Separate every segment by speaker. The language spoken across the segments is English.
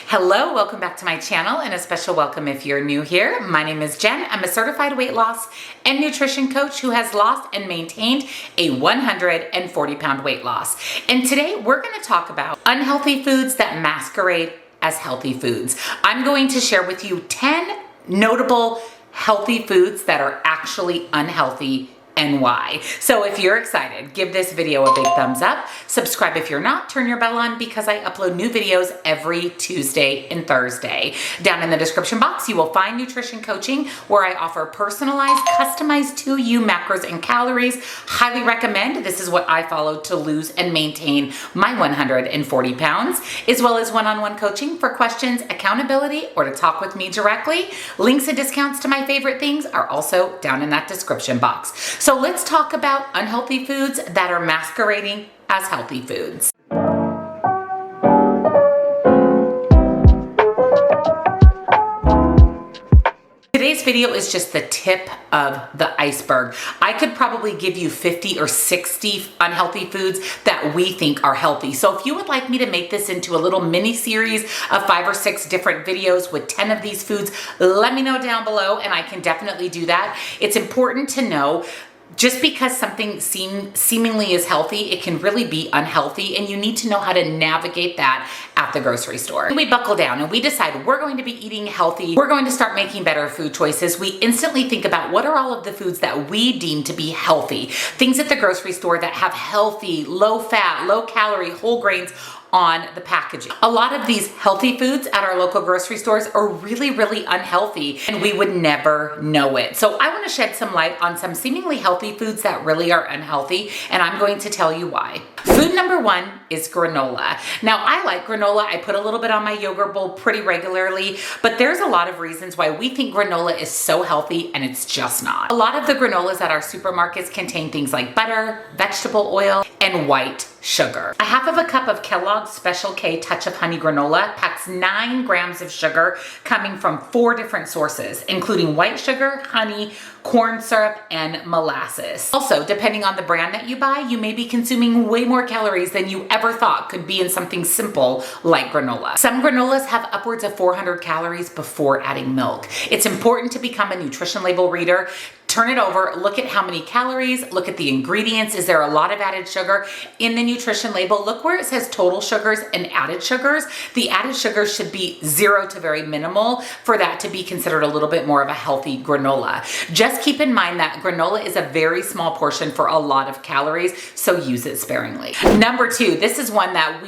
Speaker 1: Hello, welcome back to my channel and a special welcome if you're new here. My name is Jen. I'm a certified weight loss and nutrition coach who has lost and maintained a 140-pound weight loss. And today we're going to talk about unhealthy foods that masquerade as healthy foods. I'm going to share with you 10 notable healthy foods that are actually unhealthy and why. So if you're excited, give this video a big thumbs up. Subscribe if you're not, turn your bell on because I upload new videos every Tuesday and Thursday. Down in the description box, you will find nutrition coaching where I offer personalized, customized to you macros and calories. Highly recommend. This is what I follow to lose and maintain my 140 pounds, as well as one-on-one coaching for questions, accountability, or to talk with me directly. Links and discounts to my favorite things are also down in that description box. So let's talk about unhealthy foods that are masquerading as healthy foods. Today's video is just the tip of the iceberg. I could probably give you 50 or 60 unhealthy foods that we think are healthy. So if you would like me to make this into a little mini series of 5 or 6 different videos with 10 of these foods, let me know down below and I can definitely do that. It's important to know just because something seemingly is healthy, it can really be unhealthy, and you need to know how to navigate that at the grocery store. We buckle down and we decide we're going to be eating healthy, we're going to start making better food choices. We instantly think about what are all of the foods that we deem to be healthy. Things at the grocery store that have healthy, low fat, low calorie, whole grains on the packaging. A lot of these healthy foods at our local grocery stores are really, really unhealthy and we would never know it. So I want to shed some light on some seemingly healthy foods that really are unhealthy, and I'm going to tell you why. Food number 1 is granola. Now I like granola. I put a little bit on my yogurt bowl pretty regularly, but there's a lot of reasons why we think granola is so healthy and it's just not. A lot of the granolas at our supermarkets contain things like butter, vegetable oil, and white sugar. A half of a cup of Kellogg's Special K Touch of Honey granola packs 9 grams of sugar coming from 4 different sources, including white sugar, honey, corn syrup, and molasses. Also, depending on the brand that you buy, you may be consuming way more calories than you ever thought could be in something simple like granola. Some granolas have upwards of 400 calories before adding milk. It's important to become a nutrition label reader. Turn it over, look at how many calories, look at the ingredients. Is there a lot of added sugar? In the nutrition label, look where it says total sugars and added sugars. The added sugars should be 0 to very minimal for that to be considered a little bit more of a healthy granola. Just keep in mind that granola is a very small portion for a lot of calories, so use it sparingly. Number 2, this is one that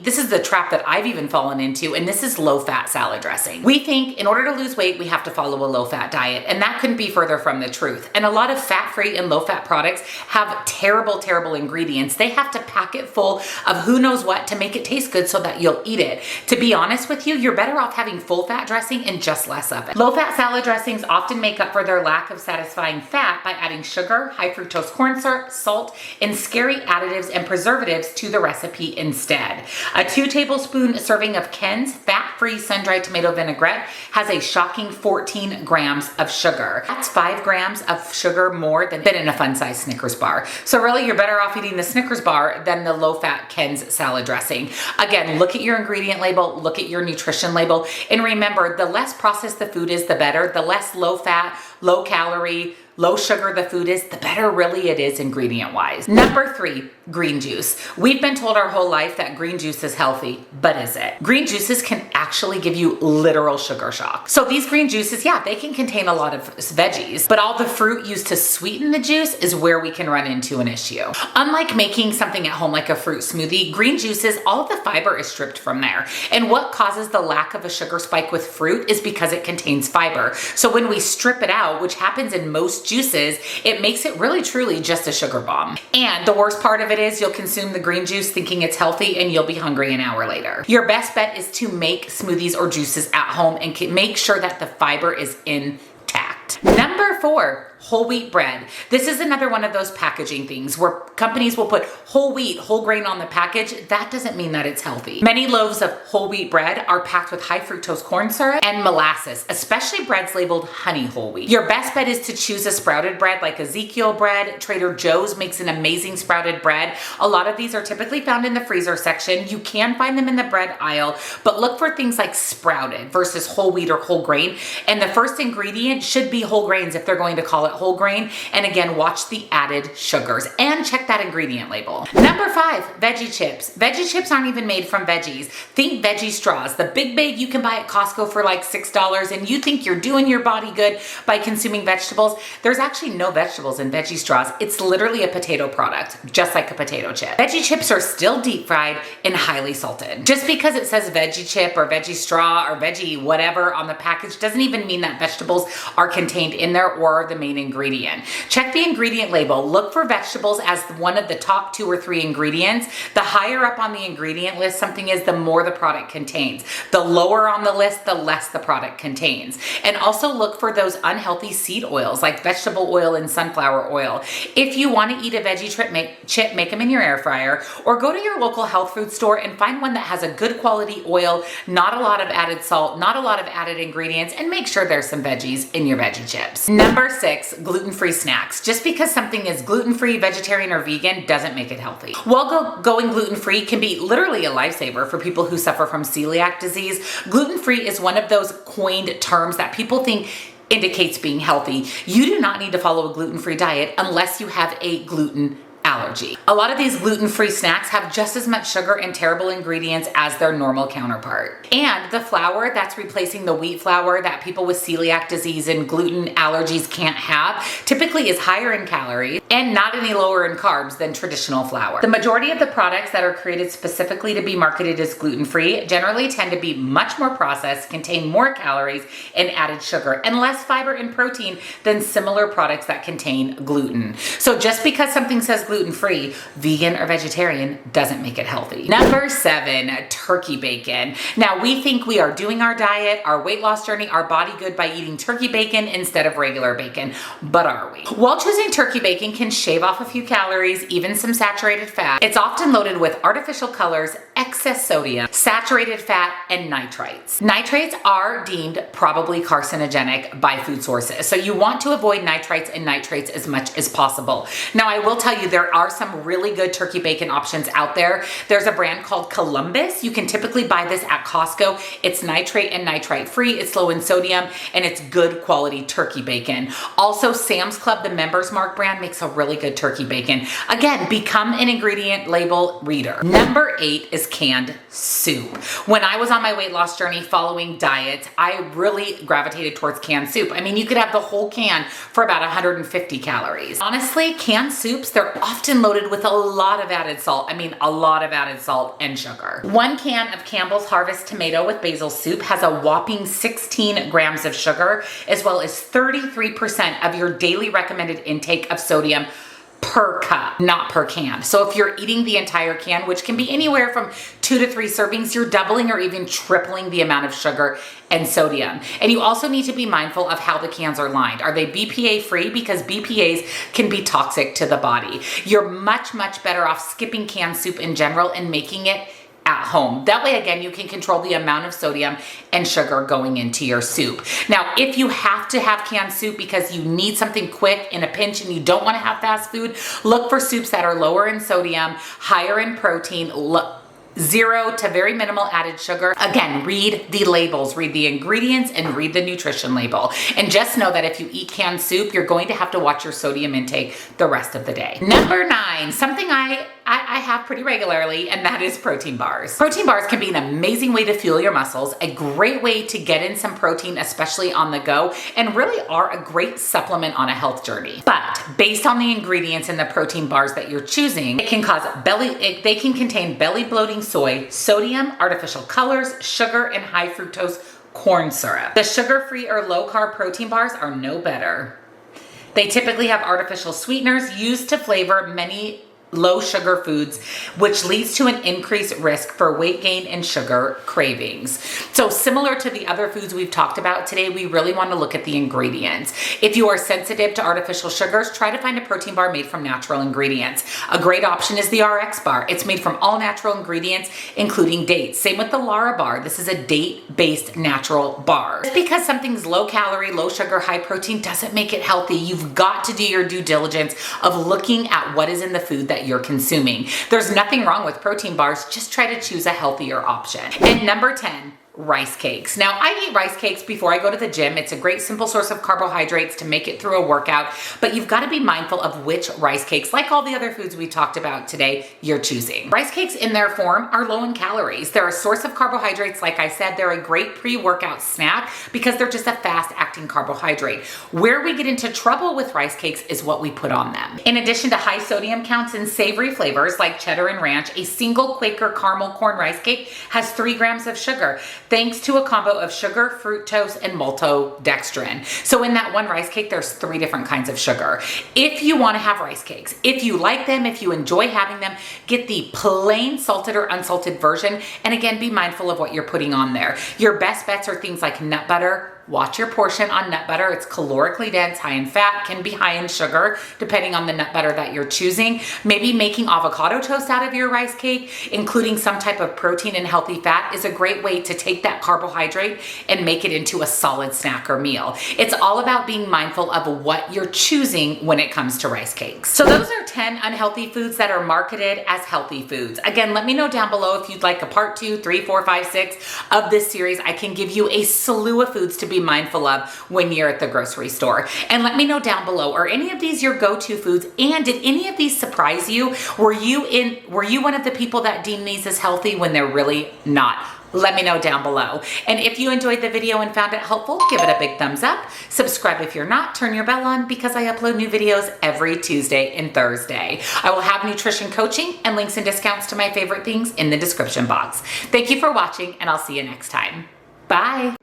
Speaker 1: this is the trap that I've even fallen into, and this is low-fat salad dressing. We think in order to lose weight, we have to follow a low-fat diet, and that couldn't be further from the truth. And a lot of fat-free and low-fat products have terrible, terrible ingredients. They have to pack it full of who knows what to make it taste good so that you'll eat it. To be honest with you, you're better off having full-fat dressing and just less of it. Low-fat salad dressings often make up for their lack of satisfying fat by adding sugar, high fructose corn syrup, salt, and scary additives and preservatives to the recipe instead. A 2 tablespoon serving of Ken's fat-free sun-dried tomato vinaigrette has a shocking 14 grams of sugar. That's 5 grams of sugar more than in a fun-sized Snickers bar. So really, you're better off eating the Snickers bar than the low-fat Ken's salad dressing. Again, look at your ingredient label, look at your nutrition label, and remember, the less processed the food is, the better. The less low-fat, low-calorie, low sugar the food is, the better really it is ingredient-wise. Number 3, green juice. We've been told our whole life that green juice is healthy, but is it? Green juices can actually give you literal sugar shock. So these green juices, yeah, they can contain a lot of veggies, but all the fruit used to sweeten the juice is where we can run into an issue. Unlike making something at home like a fruit smoothie, green juices, all of the fiber is stripped from there. And what causes the lack of a sugar spike with fruit is because it contains fiber. So when we strip it out, which happens in most juices, it makes it really truly just a sugar bomb. And the worst part of it is you'll consume the green juice thinking it's healthy and you'll be hungry an hour later. Your best bet is to make smoothies or juices at home and make sure that the fiber is intact. Number 4, whole wheat bread. This is another one of those packaging things where companies will put whole wheat, whole grain on the package. That doesn't mean that it's healthy. Many loaves of whole wheat bread are packed with high fructose corn syrup and molasses, especially breads labeled honey whole wheat. Your best bet is to choose a sprouted bread like Ezekiel bread. Trader Joe's makes an amazing sprouted bread. A lot of these are typically found in the freezer section. You can find them in the bread aisle, but look for things like sprouted versus whole wheat or whole grain. And the first ingredient should be whole grains if they're going to call it whole grain. And again, watch the added sugars and check that ingredient label. Number 5, veggie chips. Veggie chips aren't even made from veggies. Think veggie straws. The big bag you can buy at Costco for like $6, and you think you're doing your body good by consuming vegetables. There's actually no vegetables in veggie straws. It's literally a potato product, just like a potato chip. Veggie chips are still deep fried and highly salted. Just because it says veggie chip or veggie straw or veggie whatever on the package doesn't even mean that vegetables are contained in there or the main ingredient. Check the ingredient label. Look for vegetables as one of the top 2 or 3 ingredients. The higher up on the ingredient list something is, the more the product contains. The lower on the list, the less the product contains. And also look for those unhealthy seed oils like vegetable oil and sunflower oil. If you want to eat a veggie chip, make them in your air fryer, or go to your local health food store and find one that has a good quality oil, not a lot of added salt, not a lot of added ingredients, and make sure there's some veggies in your veggie chips. Number 6, gluten-free snacks. Just because something is gluten-free, vegetarian, or vegan doesn't make it healthy. While going gluten-free can be literally a lifesaver for people who suffer from celiac disease, gluten-free is one of those coined terms that people think indicates being healthy. You do not need to follow a gluten-free diet unless you have a gluten allergy. A lot of these gluten-free snacks have just as much sugar and terrible ingredients as their normal counterpart. And the flour that's replacing the wheat flour that people with celiac disease and gluten allergies can't have typically is higher in calories and not any lower in carbs than traditional flour. The majority of the products that are created specifically to be marketed as gluten-free generally tend to be much more processed, contain more calories and added sugar, and less fiber and protein than similar products that contain gluten. So just because something says gluten-free, vegan, or vegetarian doesn't make it healthy. Number 7, turkey bacon. Now we think we are doing our diet, our weight loss journey, our body good by eating turkey bacon instead of regular bacon, but are we? While choosing turkey bacon can shave off a few calories, even some saturated fat, it's often loaded with artificial colors, excess sodium, saturated fat, and nitrites. Nitrates are deemed probably carcinogenic by food sources, so you want to avoid nitrites and nitrates as much as possible. Now I will tell you, there are some really good turkey bacon options out there. There's a brand called Columbus. You can typically buy this at Costco. It's nitrate and nitrite free. It's low in sodium and it's good quality turkey bacon. Also, Sam's Club, the Members Mark brand, makes a really good turkey bacon. Again, become an ingredient label reader. Number 8 is canned soup. When I was on my weight loss journey following diets, I really gravitated towards canned soup. I mean, you could have the whole can for about 150 calories. Honestly, canned soups, they're often loaded with a lot of added salt. I mean, a lot of added salt and sugar. 1 can of Campbell's Harvest tomato with basil soup has a whopping 16 grams of sugar, as well as 33% of your daily recommended intake of sodium per cup, not per can. So if you're eating the entire can, which can be anywhere from 2 to 3 servings, you're doubling or even tripling the amount of sugar and sodium. And you also need to be mindful of how the cans are lined. Are they BPA free? Because BPAs can be toxic to the body. You're much, much better off skipping canned soup in general and making it at home. That way, again, you can control the amount of sodium and sugar going into your soup. Now, if you have to have canned soup because you need something quick in a pinch and you don't want to have fast food, look for soups that are lower in sodium, higher in protein, 0 to very minimal added sugar. Again, read the labels, read the ingredients, and read the nutrition label. And just know that if you eat canned soup, you're going to have to watch your sodium intake the rest of the day. Number 9, something I have pretty regularly, and that is protein bars. Protein bars can be an amazing way to fuel your muscles, a great way to get in some protein, especially on the go, and really are a great supplement on a health journey. But based on the ingredients in the protein bars that you're choosing, they can contain belly bloating soy, sodium, artificial colors, sugar, and high fructose corn syrup. The sugar-free or low-carb protein bars are no better. They typically have artificial sweeteners used to flavor many low sugar foods, which leads to an increased risk for weight gain and sugar cravings. So similar to the other foods we've talked about today, we really want to look at the ingredients. If you are sensitive to artificial sugars, try to find a protein bar made from natural ingredients. A great option is the RX bar. It's made from all natural ingredients, including dates. Same with the Lara bar. This is a date-based natural bar. Just because something's low calorie, low sugar, high protein doesn't make it healthy. You've got to do your due diligence of looking at what is in the food that you're consuming. There's nothing wrong with protein bars, just try to choose a healthier option. And number 10, rice cakes. Now, I eat rice cakes before I go to the gym. It's a great simple source of carbohydrates to make it through a workout, but you've got to be mindful of which rice cakes, like all the other foods we talked about today, you're choosing. Rice cakes in their form are low in calories. They're a source of carbohydrates. Like I said, they're a great pre-workout snack because they're just a fast-acting carbohydrate. Where we get into trouble with rice cakes is what we put on them. In addition to high sodium counts and savory flavors like cheddar and ranch, a single Quaker caramel corn rice cake has 3 grams of sugar, thanks to a combo of sugar, fructose, and maltodextrin. So in that one rice cake, there's 3 different kinds of sugar. If you want to have rice cakes, if you like them, if you enjoy having them, get the plain salted or unsalted version. And again, be mindful of what you're putting on there. Your best bets are things like nut butter. Watch your portion on nut butter. It's calorically dense, high in fat, can be high in sugar, depending on the nut butter that you're choosing. Maybe making avocado toast out of your rice cake, including some type of protein and healthy fat, is a great way to take that carbohydrate and make it into a solid snack or meal. It's all about being mindful of what you're choosing when it comes to rice cakes. So those are 10 unhealthy foods that are marketed as healthy foods. Again, let me know down below if you'd like a part 2, 3, 4, 5, 6 of this series. I can give you a slew of foods to be mindful of when you're at the grocery store. And let me know down below, are any of these your go-to foods? And did any of these surprise you? Were you one of the people that deem these as healthy when they're really not? Let me know down below. And if you enjoyed the video and found it helpful, give it a big thumbs up. Subscribe if you're not, turn your bell on because I upload new videos every Tuesday and Thursday. I will have nutrition coaching and links and discounts to my favorite things in the description box. Thank you for watching and I'll see you next time. Bye.